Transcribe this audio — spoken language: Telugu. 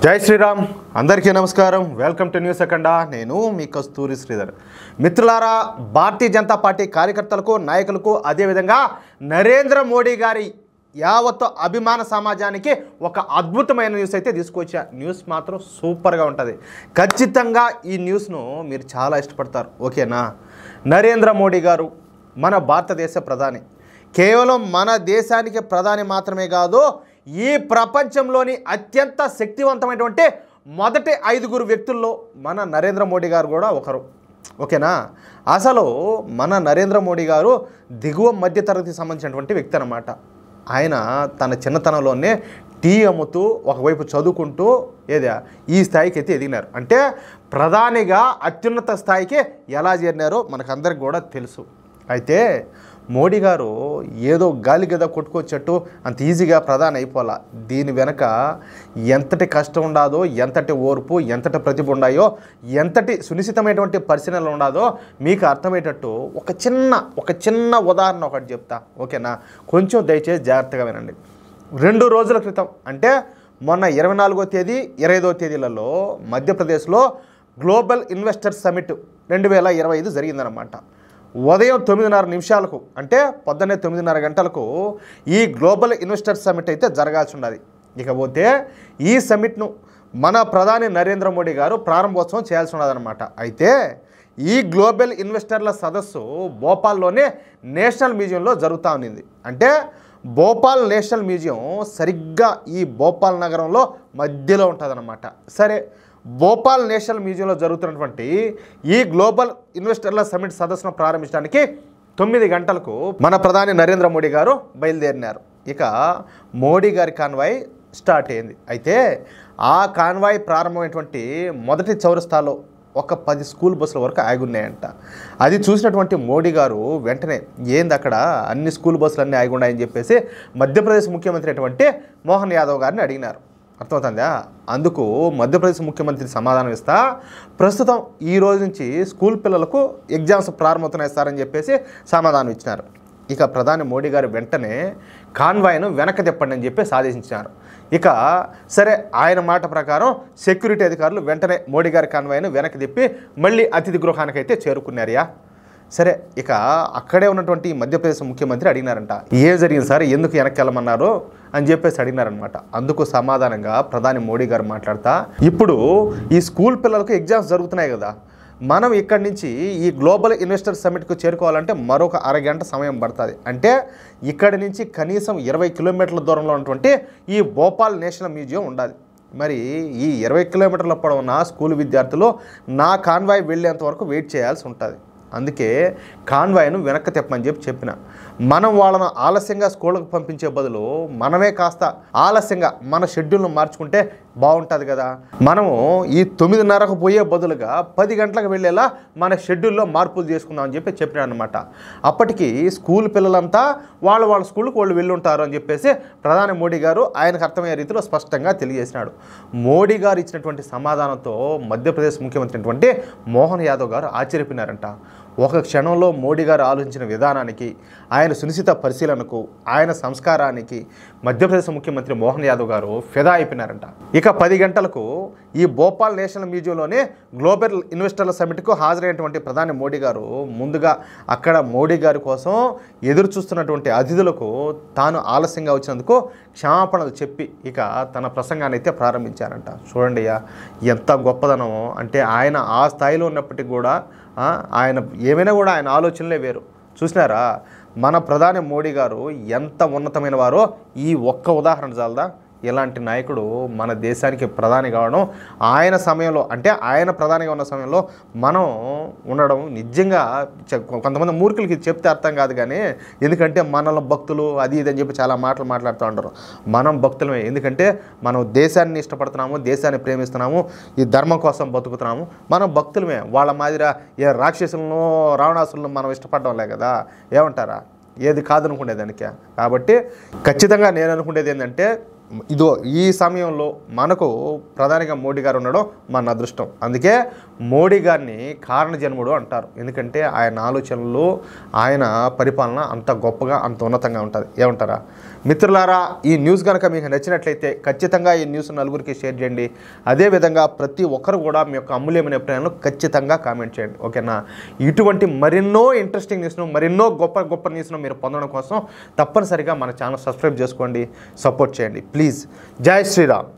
జై శ్రీరామ్ అందరికీ నమస్కారం వెల్కమ్ టు న్యూస్ అఖండ నేను మీ కస్తూరి శ్రీధర్ మిత్రులారా భారతీయ జనతా పార్టీ కార్యకర్తలకు నాయకులకు అదేవిధంగా నరేంద్ర మోడీ గారి యావత్తు అభిమాన సమాజానికి ఒక అద్భుతమైన న్యూస్ అయితే తీసుకొచ్చా న్యూస్ మాత్రం సూపర్గా ఉంటుంది ఖచ్చితంగా ఈ న్యూస్ను మీరు చాలా ఇష్టపడతారు ఓకేనా నరేంద్ర మోడీ గారు మన భారతదేశ ప్రధాని కేవలం మన దేశానికి ప్రధాని మాత్రమే కాదు ఈ ప్రపంచంలోని అత్యంత శక్తివంతమైనటువంటి మొదటి 5 వ్యక్తుల్లో మన నరేంద్ర మోడీ గారు కూడా ఒకరు ఓకేనా అసలు మన నరేంద్ర మోడీ గారు దిగువ మధ్యతరగతికి సంబంధించినటువంటి వ్యక్తి అన్నమాట ఆయన తన చిన్నతనంలోనే టీ అమ్ముతూ ఒకవైపు చదువుకుంటూ ఈ స్థాయికి అయితే ఎదిగినారు అంటే ప్రధానిగా అత్యున్నత స్థాయికి ఎలా చేరినారో మనకందరికి కూడా తెలుసు అయితే మోడీ గారు ఏదో గాలి గద కొట్టుకొచ్చేట్టు అంత ఈజీగా ప్రధాని అయిపోలా దీని వెనక ఎంతటి కష్టం ఉండాదో ఎంతటి ఓర్పు ఎంతటి ప్రతిభ ఉన్నాయో ఎంతటి సునిశ్చితమైనటువంటి పరిశీలనలు ఉండాదో మీకు అర్థమయ్యేటట్టు ఒక చిన్న ఉదాహరణ ఒకటి చెప్తా ఓకేనా కొంచెం దయచేసి జాగ్రత్తగా వినండి 2 రోజుల క్రితం అంటే మొన్న 24వ తేదీ 25వ తేదీలలో మధ్యప్రదేశ్లో గ్లోబల్ ఇన్వెస్టర్స్ సమిట్ 2025 జరిగిందన్నమాట ఉదయం 9:30 అంటే పొద్దున్నే 9:30 గంటలకు ఈ గ్లోబల్ ఇన్వెస్టర్స్ సమిట్ అయితే జరగాల్సి ఉన్నది ఇకపోతే ఈ సమిట్ను మన ప్రధాని నరేంద్ర మోడీ గారు ప్రారంభోత్సవం చేయాల్సి ఉన్నదన్నమాట అయితే ఈ గ్లోబల్ ఇన్వెస్టర్ల సదస్సు భోపాల్లోనే నేషనల్ మ్యూజియంలో జరుగుతూ ఉన్నింది అంటే భోపాల్ నేషనల్ మ్యూజియం సరిగ్గా ఈ భోపాల్ నగరంలో మధ్యలో ఉంటుందన్నమాట సరే భోపాల్ నేషనల్ మ్యూజియంలో జరుగుతున్నటువంటి ఈ గ్లోబల్ ఇన్వెస్టర్ల సమిట్ సదస్సును ప్రారంభించడానికి 9 గంటలకు మన ప్రధాని నరేంద్ర మోడీ గారు బయలుదేరినారు ఇక మోడీ గారి కాన్వాయ్ స్టార్ట్ అయింది అయితే ఆ కాన్వాయ్ ప్రారంభమైనటువంటి మొదటి చౌరస్తాలో ఒక 10 స్కూల్ బస్సుల వరకు ఆగి ఉన్నాయంట అది చూసినటువంటి మోడీ గారు వెంటనే ఏంది అక్కడ అన్ని స్కూల్ బస్సులు అన్నీ ఆగి ఉన్నాయని చెప్పేసి మధ్యప్రదేశ్ ముఖ్యమంత్రి అటువంటి మోహన్ యాదవ్ గారిని అడిగినారు అర్థమవుతుందా అందుకు మధ్యప్రదేశ్ ముఖ్యమంత్రి సమాధానం ఇస్తా ప్రస్తుతం ఈ రోజు నుంచి స్కూల్ పిల్లలకు ఎగ్జామ్స్ ప్రారంభమవుతున్నాయి సార్ అని చెప్పేసి సమాధానం ఇచ్చినారు ఇక ప్రధాని మోడీ గారు వెంటనే కాన్వాయ్ను వెనక్కి తిప్పండి అని చెప్పి ఆదేశించినారు ఇక సరే ఆయన మాట ప్రకారం సెక్యూరిటీ అధికారులు వెంటనే మోడీ గారి కాన్వాయ్ను వెనక్కి తిప్పి మళ్ళీ అతిథి గృహానికైతే చేరుకున్నారయ్యా సరే ఇక అక్కడే ఉన్నటువంటి మధ్యప్రదేశ్ ముఖ్యమంత్రి అడిగినారంట ఏం జరిగింది సార్ ఎందుకు వెనక్కి వెళ్ళమన్నారు అని చెప్పేసి అడిగినారనమాట అందుకు సమాధానంగా ప్రధాని మోడీ గారు మాట్లాడతా ఇప్పుడు ఈ స్కూల్ పిల్లలకు ఎగ్జామ్స్ జరుగుతున్నాయి కదా మనం ఇక్కడి నుంచి ఈ గ్లోబల్ ఇన్వెస్టర్ సమిట్కు చేరుకోవాలంటే మరొక అరగంట సమయం పడుతుంది అంటే ఇక్కడి నుంచి కనీసం 20 కిలోమీటర్ల దూరంలో ఉన్నటువంటి ఈ భోపాల్ నేషనల్ మ్యూజియం ఉండాలి మరి ఈ 20 కిలోమీటర్ల పొడవున స్కూల్ విద్యార్థులు నా కాన్వాయ్ వెళ్ళేంత వరకు వెయిట్ చేయాల్సి ఉంటుంది అందుకే కాన్వాయ్ను వెనక్కి తెప్పమని చెప్పిన మనం వాళ్ళను ఆలస్యంగా స్కూళ్ళకు పంపించే బదులు మనమే కాస్త ఆలస్యంగా మన షెడ్యూల్ను మార్చుకుంటే బాగుంటుంది కదా మనము ఈ 9:30కు పోయే బదులుగా 10 గంటలకు వెళ్ళేలా మన షెడ్యూల్లో మార్పులు చేసుకుందామని చెప్పినాడు అనమాట అప్పటికి స్కూల్ పిల్లలంతా వాళ్ళ స్కూల్కి వాళ్ళు వెళ్ళి ఉంటారు అని చెప్పేసి ప్రధాని మోడీ గారు ఆయనకు అర్థమయ్యే రీతిలో స్పష్టంగా తెలియజేసినాడు మోడీ గారు ఇచ్చినటువంటి సమాధానంతో మధ్యప్రదేశ్ ముఖ్యమంత్రి అయినటువంటి మోహన్ యాదవ్ గారు ఆశ్చర్యపోయినారంట ఒక క్షణంలో మోడీ గారు ఆలోచించిన విధానానికి ఆయన సునిశ్చిత పరిశీలనకు ఆయన సంస్కారానికి మధ్యప్రదేశ్ ముఖ్యమంత్రి మోహన్ యాదవ్ గారు ఫిదా అయిపోయినారంట ఇక 10 గంటలకు ఈ భోపాల్ నేషనల్ మ్యూజియంలోనే గ్లోబల్ ఇన్వెస్టర్ల సమిట్కు హాజరైనటువంటి ప్రధాని మోడీ గారు ముందుగా అక్కడ మోడీ గారి కోసం ఎదురు చూస్తున్నటువంటి అతిథులకు తాను ఆలస్యంగా వచ్చినందుకు క్షమాపణలు చెప్పి ఇక తన ప్రసంగాన్ని అయితే ప్రారంభించారంట చూడండి ఎంత గొప్పదనమో అంటే ఆయన ఆ స్థాయిలో ఉన్నప్పటికీ కూడా ఆయన ఏమైనా కూడా ఆయన ఆలోచనలే వేరు చూసినారా మన ప్రధాని మోడీ గారు ఎంత ఉన్నతమైన వారో ఈ ఒక్క ఉదాహరణ చాలదా ఇలాంటి నాయకుడు మన దేశానికి ప్రధాని కావడం ఆయన సమయంలో అంటే ఆయన ప్రధానిగా ఉన్న సమయంలో మనం ఉండడం నిజంగా కొంతమంది మూర్ఖులకి చెప్తే అర్థం కాదు కానీ ఎందుకంటే మనలో భక్తులు అది ఇది అని చెప్పి చాలా మాటలు మాట్లాడుతూ ఉంటారు మనం భక్తులమే ఎందుకంటే మనం దేశాన్ని ఇష్టపడుతున్నాము దేశాన్ని ప్రేమిస్తున్నాము ఈ ధర్మం కోసం బతుకుతున్నాము మనం భక్తులమే వాళ్ళ మాదిరి ఏ రాక్షసులను రావణాసులను మనం ఇష్టపడడంలే కదా ఏమంటారా ఏది కాదనుకునేదానికి కాబట్టి ఖచ్చితంగా నేను అనుకునేది ఏంటంటే ఇదో ఈ సమయంలో మనకు ప్రధానిగా మోడీ గారు ఉండడం మన అదృష్టం. అందుకే మోడీ గారిని కారణ జన్ముడు అంటారు. ఎందుకంటే ఆయన ఆలోచనలు, ఆయన పరిపాలన అంత గొప్పగా, అంత ఉన్నతంగా ఉంటుంది. ఏమంటారా మిత్రులారా? ఈ న్యూస్ కనుక మీకు నచ్చినట్లయితే ఖచ్చితంగా ఈ న్యూస్ నలుగురికి షేర్ చేయండి. అదేవిధంగా ప్రతి ఒక్కరు కూడా మీ యొక్క అమూల్యమైన అభిప్రాయాలను ఖచ్చితంగా కామెంట్ చేయండి. ఓకేనా? ఇటువంటి మరెన్నో ఇంట్రెస్టింగ్ న్యూస్ను, మరెన్నో గొప్ప గొప్ప న్యూస్ను మీరు పొందడం కోసం తప్పనిసరిగా మన ఛానల్ సబ్స్క్రైబ్ చేసుకోండి, సపోర్ట్ చేయండి ప్లీజ్. జై శ్రీరామ్.